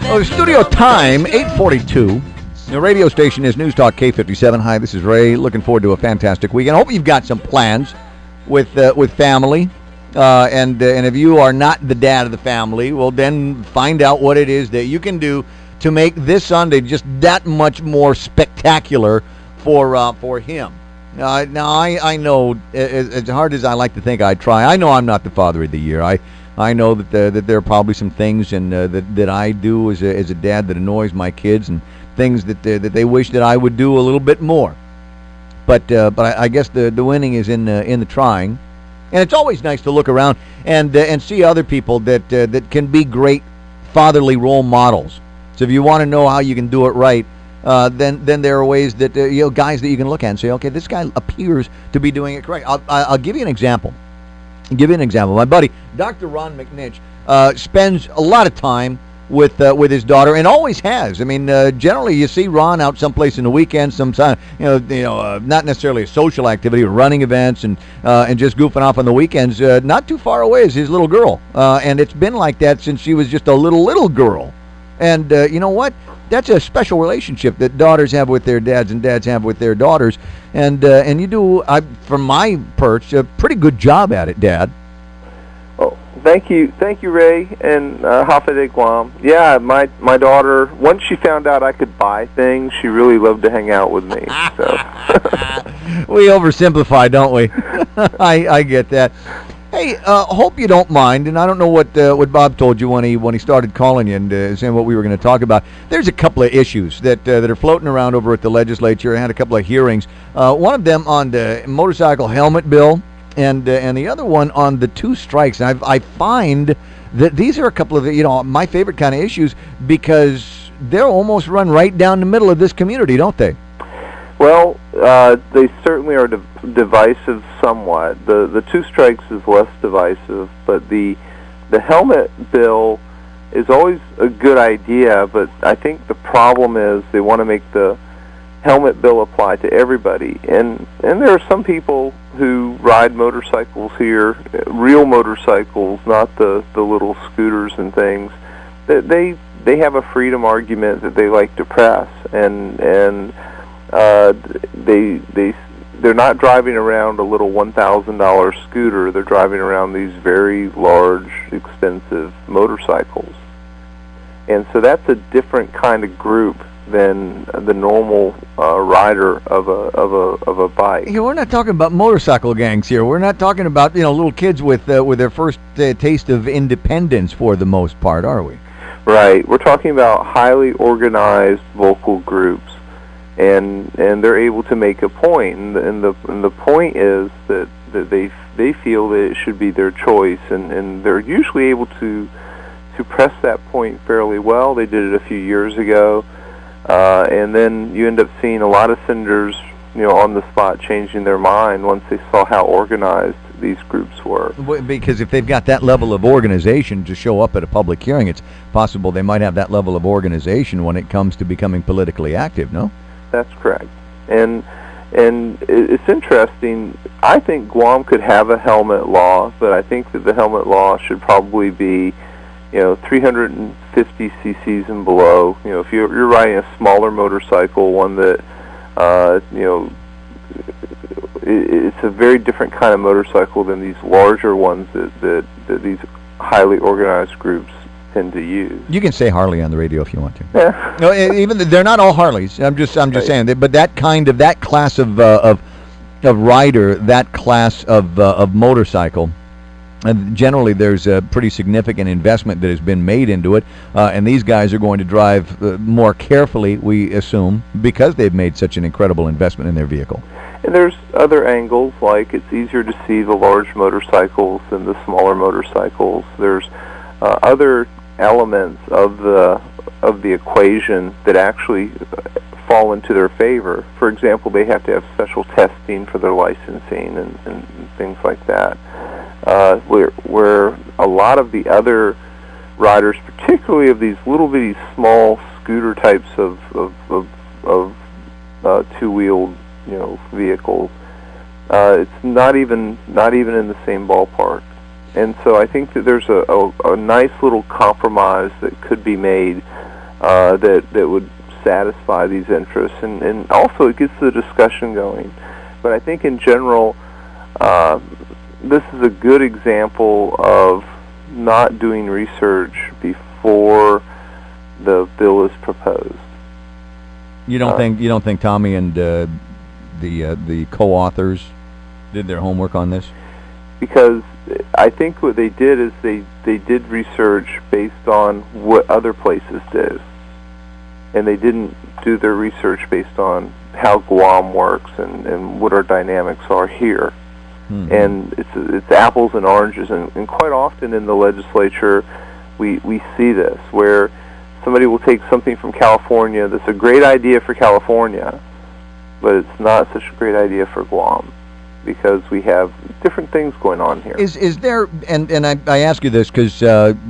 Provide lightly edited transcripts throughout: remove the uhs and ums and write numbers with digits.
Oh, studio time, 8:42. The radio station is News Talk K57. Hi, this is Ray. Looking forward to a fantastic weekend. I hope you've got some plans with family. And if you are not the dad of the family, well, then find out what it is that you can do to make this Sunday just that much more spectacular for him. Now, I know, as hard as I like to think I try, I know I'm not the father of the year. I know that there are probably some things that I do as a dad that annoys my kids, and things that they wish that I would do a little bit more. But I guess the winning is in the trying, and it's always nice to look around and see other people that can be great fatherly role models. So if you want to know how you can do it right, then there are ways that guys that you can look at and say, okay, this guy appears to be doing it correct. I'll give you an example. My buddy, Dr. Ron McNinch, spends a lot of time with his daughter, and always has. I mean, generally you see Ron out someplace in the weekend, sometime, not necessarily a social activity, or running events, and just goofing off on the weekends. Not too far away is his little girl, and it's been like that since she was just a little girl. And you know what? That's a special relationship that daughters have with their dads and dads have with their daughters. And you do, from my perch, a pretty good job at it, Dad. Oh, thank you, Ray, and Hafide Guam. Yeah, my daughter, once she found out I could buy things, she really loved to hang out with me. So we oversimplify, don't we? I get that. Hey, hope you don't mind, and I don't know what Bob told you when he started calling you and saying what we were going to talk about. There's a couple of issues that are floating around over at the legislature. I had a couple of hearings. One of them on the motorcycle helmet bill, and the other one on the two strikes. And I find that these are a couple of my favorite kind of issues, because they'll almost run right down the middle of this community, don't they? Well, they certainly are divisive somewhat. The two strikes is less divisive, but the helmet bill is always a good idea, but I think the problem is they want to make the helmet bill apply to everybody. And there are some people who ride motorcycles here, real motorcycles, not the little scooters and things, that they have a freedom argument that they like to press, and they're not driving around a little $1,000 scooter. They're driving around these very large, expensive motorcycles, and so that's a different kind of group than the normal rider of a bike. We're not talking about motorcycle gangs here. We're not talking about little kids with their first taste of independence for the most part, are we? Right. We're talking about highly organized vocal groups. And they're able to make a point, and the point is that they feel that it should be their choice, and they're usually able to press that point fairly well. They did it a few years ago, and then you end up seeing a lot of senators, on the spot changing their mind once they saw how organized these groups were. Because if they've got that level of organization to show up at a public hearing, it's possible they might have that level of organization when it comes to becoming politically active. No? That's correct, and it's interesting. I think Guam could have a helmet law, but I think that the helmet law should probably be, 350 cc's and below. If you're riding a smaller motorcycle, one that, it's a very different kind of motorcycle than these larger ones that these highly organized groups tend to use. You can say Harley on the radio if you want to. Yeah. No, even they're not all Harleys. I'm just right. Saying that, but that class of rider, that class of motorcycle, and generally there's a pretty significant investment that has been made into it, and these guys are going to drive more carefully, we assume, because they've made such an incredible investment in their vehicle. And there's other angles, like it's easier to see the large motorcycles than the smaller motorcycles. There's other elements of the equation that actually fall into their favor. For example, they have to have special testing for their licensing and things like that. Where a lot of the other riders, particularly of these little bitty small scooter types of two-wheeled vehicles, it's not even in the same ballpark. And so I think that there's a nice little compromise that could be made that would satisfy these interests, and also it gets the discussion going. But I think in general, this is a good example of not doing research before the bill is proposed. You don't think Tommy and the co-authors did their homework on this? Because I think what they did is they did research based on what other places did, and they didn't do their research based on how Guam works and what our dynamics are here. Mm-hmm. And it's apples and oranges, and quite often in the legislature we see this, where somebody will take something from California that's a great idea for California, but it's not such a great idea for Guam, because we have different things going on here. Is there, and I ask you this because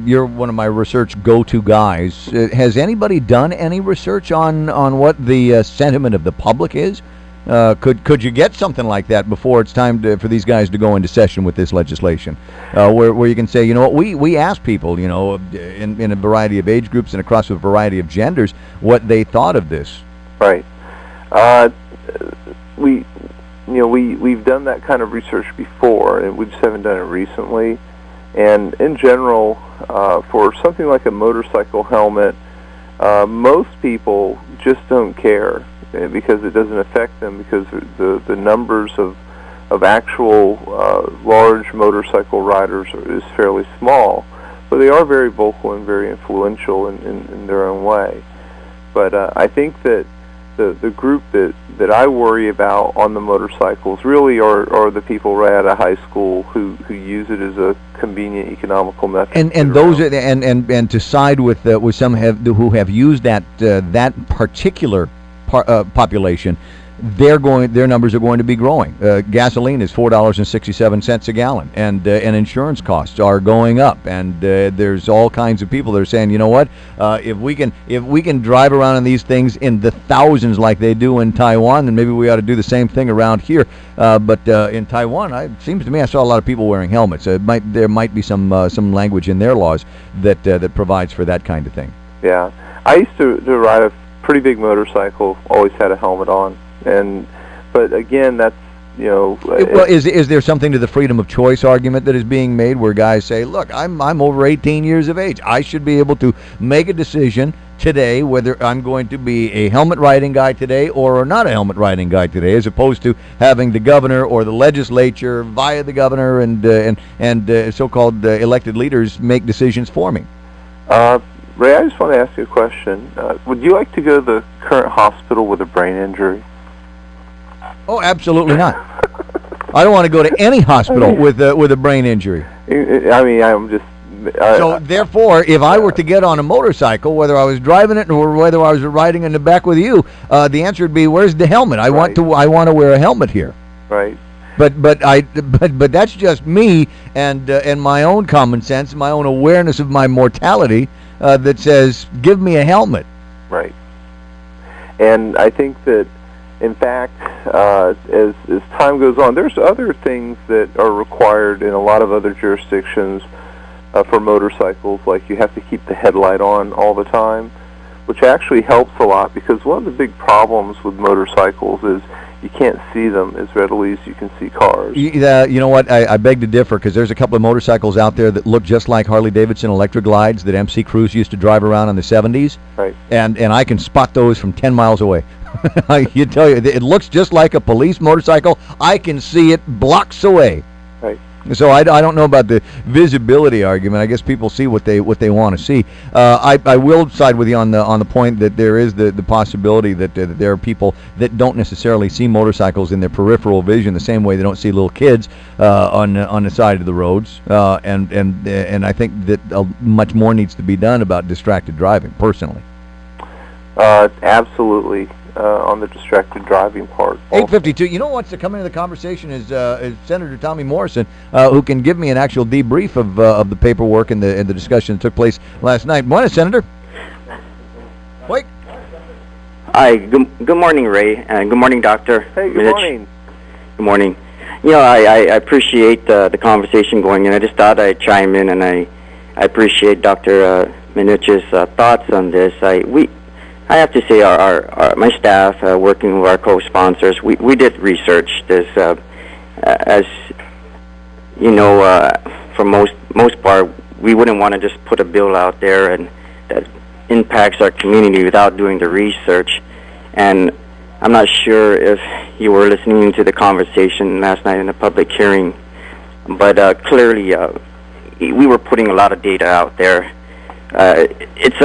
you're one of my research go-to guys, has anybody done any research on what the sentiment of the public is? Could you get something like that before it's time for these guys to go into session with this legislation, where you can say, you know what, we asked people, you know, in a variety of age groups and across a variety of genders, what they thought of this? Right. We've done that kind of research before, and we just haven't done it recently. And in general, for something like a motorcycle helmet, most people just don't care, because it doesn't affect them, because the numbers of actual large motorcycle riders is fairly small. But they are very vocal and very influential in their own way. But I think that the group that I worry about on the motorcycles really are the people right out of high school who use it as a convenient economical method. And those and to side with some who have used that particular population, their numbers are going to be growing. Gasoline is $4.67 a gallon, and insurance costs are going up. And there's all kinds of people that are saying, you know what, if we can drive around in these things in the thousands like they do in Taiwan, then maybe we ought to do the same thing around here. But in Taiwan, it seems to me I saw a lot of people wearing helmets. There might be some language in their laws that provides for that kind of thing. Yeah, I used to ride a pretty big motorcycle. Always had a helmet on. But again, that's, you know. Well, is there something to the freedom of choice argument that is being made, where guys say, look, I'm over 18 years of age. I should be able to make a decision today whether I'm going to be a helmet riding guy today or not a helmet riding guy today, as opposed to having the governor or the legislature via the governor and so-called elected leaders make decisions for me. Ray, I just want to ask you a question. Would you like to go to the current hospital with a brain injury? Oh, absolutely not. I don't want to go to any hospital with a brain injury. I mean, I'm just... So, therefore, if I were to get on a motorcycle, whether I was driving it or whether I was riding in the back with you, the answer would be, where's the helmet? I want to wear a helmet here. Right. But that's just me and my own common sense, my own awareness of my mortality that says, give me a helmet. Right. And I think that, in fact, as time goes on, there's other things that are required in a lot of other jurisdictions for motorcycles, like you have to keep the headlight on all the time, which actually helps a lot, because one of the big problems with motorcycles is you can't see them as readily as you can see cars. You know what? I beg to differ, because there's a couple of motorcycles out there that look just like Harley-Davidson electric glides that MC Cruz used to drive around in the 70s. Right. And I can spot those from 10 miles away. You tell you, it looks just like a police motorcycle. I can see it blocks away. Right. So I don't know about the visibility argument. I guess people see what they want to see. I will side with you on the point that there is the possibility that there are people that don't necessarily see motorcycles in their peripheral vision the same way they don't see little kids on the side of the roads. And I think that much more needs to be done about distracted driving, personally. Absolutely. On the distracted driving part. 8:52. You know what's coming into the conversation is Senator Tommy Morrison, who can give me an actual debrief of the paperwork and the discussion that took place last night. Morning, Senator. Wait. Hi. Good morning, Ray, and good morning, Doctor. Hey, good morning. Good morning. I appreciate the conversation going, and I just thought I'd chime in, and I appreciate Dr. McNinch's thoughts on this. I have to say, my staff, working with our co-sponsors, we did research this. As you know, for most part, we wouldn't want to just put a bill out there and that impacts our community without doing the research. And I'm not sure if you were listening to the conversation last night in the public hearing, but clearly we were putting a lot of data out there. It's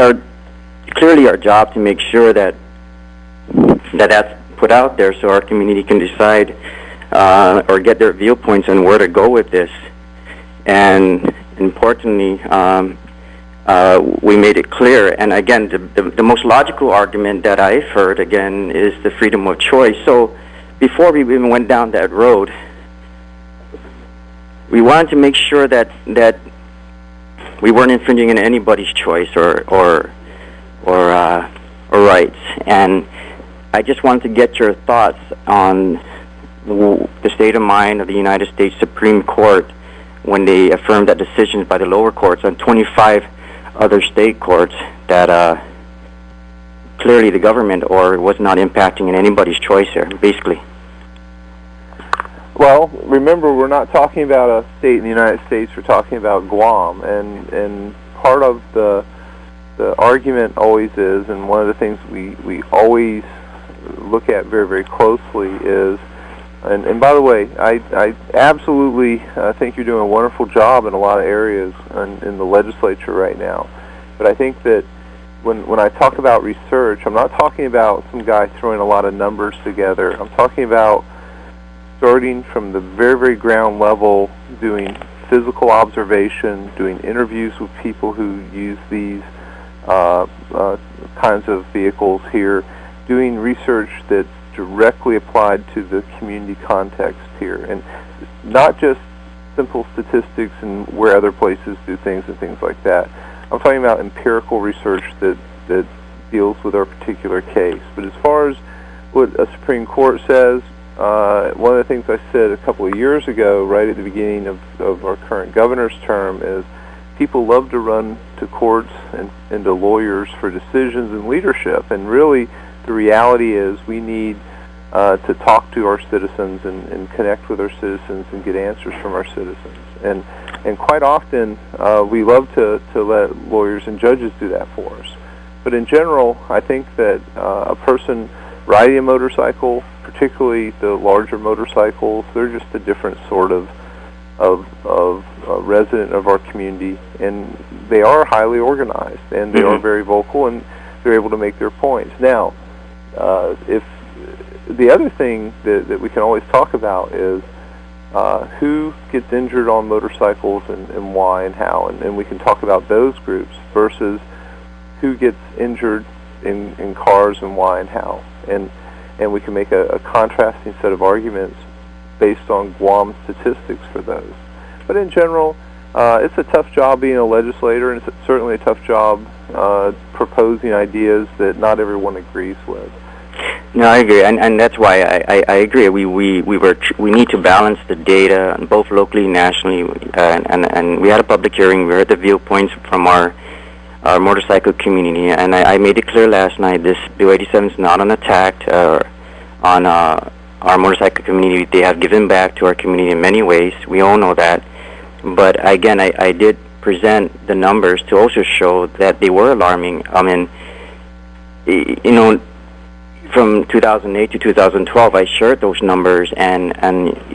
clearly our job to make sure that that's put out there so our community can decide or get their viewpoints on where to go with this. And importantly, we made it clear. And again, the most logical argument that I've heard, again, is the freedom of choice. So before we even went down that road, we wanted to make sure that we weren't infringing on anybody's choice or rights. And I just wanted to get your thoughts on the state of mind of the United States Supreme Court when they affirmed that decisions by the lower courts on 25 other state courts that clearly the government was not impacting in anybody's choice here, basically. Well, remember, we're not talking about a state in the United States. We're talking about Guam, and part of the argument always is, and one of the things we always look at very, very closely is, and by the way, I absolutely think you're doing a wonderful job in a lot of areas in the legislature right now. But I think that when I talk about research, I'm not talking about some guy throwing a lot of numbers together. I'm talking about starting from the very, very ground level, doing physical observation, doing interviews with people who use these kinds of vehicles here, doing research that's directly applied to the community context here, and not just simple statistics and where other places do things and things like that. I'm talking about empirical research that deals with our particular case. But as far as what a Supreme Court says, one of the things I said a couple of years ago, right at the beginning of our current governor's term, is people love to run to courts and to lawyers for decisions and leadership. And really, the reality is we need to talk to our citizens and connect with our citizens and get answers from our citizens. And quite often, we love to let lawyers and judges do that for us. But in general, I think that a person riding a motorcycle, particularly the larger motorcycles, they're just a different sort of resident of our community, and they are highly organized, and they are very vocal, and they're able to make their points. Now, if the other thing that we can always talk about is who gets injured on motorcycles and why and how, and we can talk about those groups versus who gets injured in cars and why and how. And we can make a contrasting set of arguments based on Guam statistics for those. But in general, it's a tough job being a legislator, and it's certainly a tough job proposing ideas that not everyone agrees with. No, I agree, and that's why I agree. We need to balance the data both locally and nationally, and we had a public hearing. We heard the viewpoints from our motorcycle community, and I made it clear last night. This Bill 87 is not an attack on our motorcycle community. They have given back to our community in many ways. We all know that, but again, I did present the numbers to also show that they were alarming. I mean, you know, from 2008 to 2012, I shared those numbers, and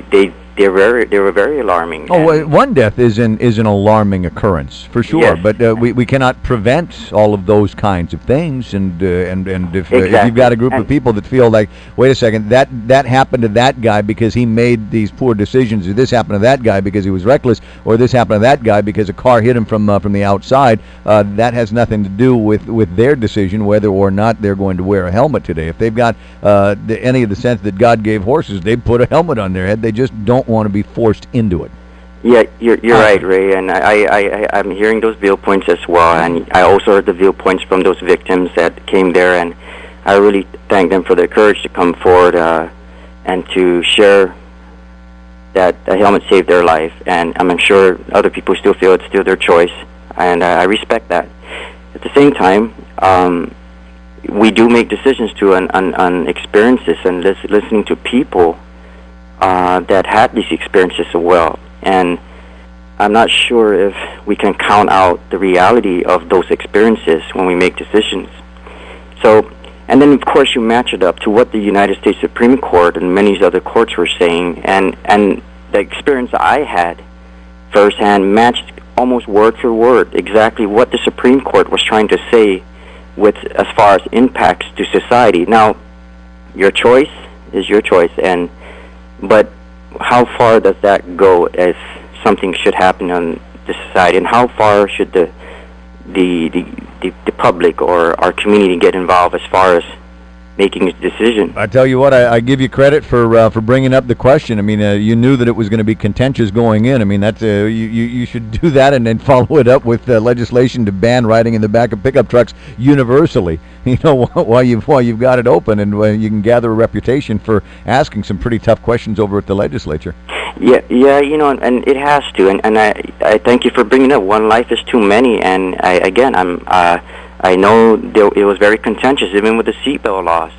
they were very alarming. Oh, well, one death is an alarming occurrence for sure, yes. But we cannot prevent all of those kinds of things. And if Exactly. you've got a group of people that feel like, wait a second, that happened to that guy because he made these poor decisions, or this happened to that guy because he was reckless, or this happened to that guy because a car hit him from the outside, that has nothing to do with their decision whether or not they're going to wear a helmet today. If they've got any of the sense that God gave horses, they put a helmet on their head. They just don't want to be forced into it. Yeah, you're right, Ray, and I'm hearing those viewpoints as well, and I also heard the viewpoints from those victims that came there, and I really thank them for their courage to come forward and to share that a helmet saved their life, and I'm sure other people still feel it's still their choice, and I respect that. At the same time, we do make decisions on experiences and listening to people that had these experiences as well. And I'm not sure if we can count out the reality of those experiences when we make decisions. So, and then of course you match it up to what the United States Supreme Court and many other courts were saying, and the experience I had firsthand matched almost word for word exactly what the Supreme Court was trying to say with as far as impacts to society. Now, your choice is your choice, but how far does that go as something should happen on the society, and how far should the public or our community get involved as far as making a decision? I tell you what, I give you credit for bringing up the question. I mean, you knew that it was going to be contentious going in. I mean, that's you should do that and then follow it up with legislation to ban riding in the back of pickup trucks universally. You know, while you've got it open, and you can gather a reputation for asking some pretty tough questions over at the legislature. Yeah, you know, and it has to, and I thank you for bringing it up. One life is too many, and I know it was very contentious, even with the seatbelt laws,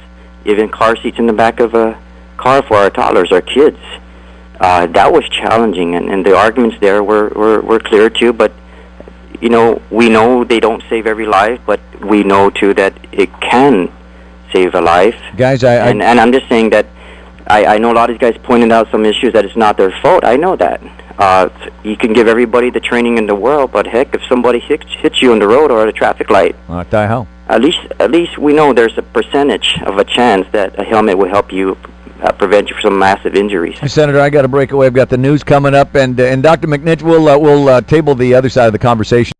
even car seats in the back of a car for our toddlers, our kids. That was challenging, and the arguments there were clear too. But you know, we know they don't save every life, but we know too that it can save a life. Guys, and I'm just saying that I know a lot of these guys pointed out some issues that it's not their fault. I know that. You can give everybody the training in the world, but heck, if somebody hits you on the road or at a traffic light, the hell. At least we know there's a percentage of a chance that a helmet will help you prevent you from some massive injuries. Senator, I got to break away. I've got the news coming up, and Dr. McNinch, we'll table the other side of the conversation.